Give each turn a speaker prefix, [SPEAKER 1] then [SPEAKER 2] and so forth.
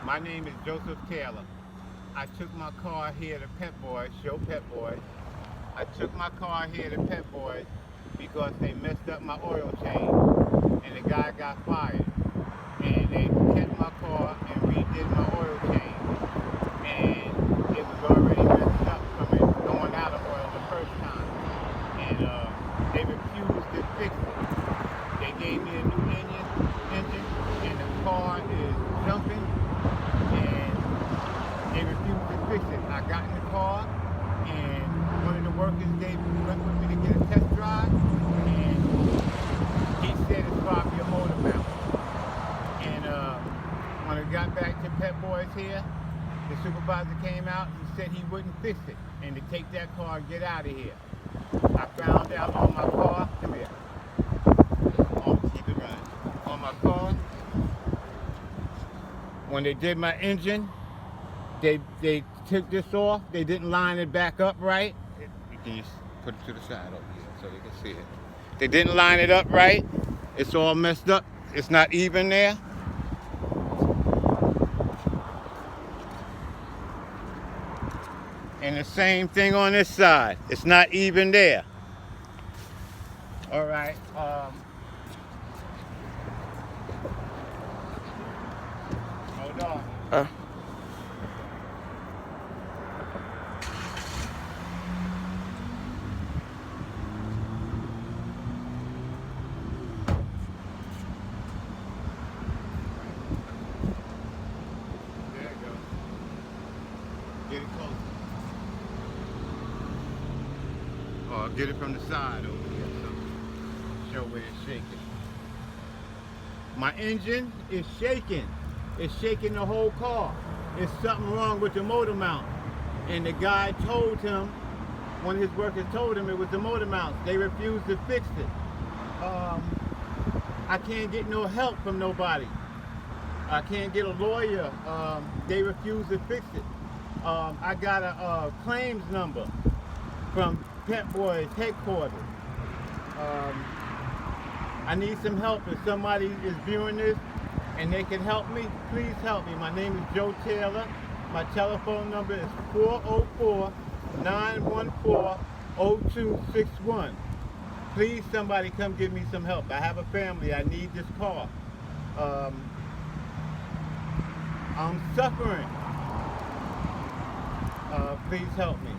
[SPEAKER 1] My name is Joseph Taylor. I took my car here to Pep Boys, Show Pep Boys. I took my car here to Pep Boys because they messed up my oil change and the guy got fired. And they kept my car and redid my oil change. And it was already messed up from it going out of oil the first time. And they refused to fix it. They gave me a new engine and the car is jumping and they refused to fix it. I got in the car and one of the workers went with me to get a test drive and he said it's probably a motor mount. And when I got back to Pep Boys here, the supervisor came out, he said he wouldn't fix it and to take that car and get out of here. I found out on my car, come here, keep it running, on my car, when they did my engine, they took this off, they didn't line it back up right. You can just put it to the side over here so they can see it. They didn't line it up right, it's all messed up, it's not even there. And the same thing on this side. It's not even there. All right. Hold on. There you go. Get it closer. Or get it from the side over here so show where it's shaking. My engine is shaking. It's shaking the whole car. It's something wrong with the motor mount. And the guy told him, one of his workers told him it was the motor mount. They refused to fix it. I can't get no help from nobody. I can't get a lawyer. They refuse to fix it. I got a claims number from Pep Boys headquarters. I need some help. If somebody is viewing this and they can help me, please help me. My name is Joe Taylor. My telephone number is 404-914-0261. Please, somebody come give me some help. I have a family. I need this car. I'm suffering. Please help me.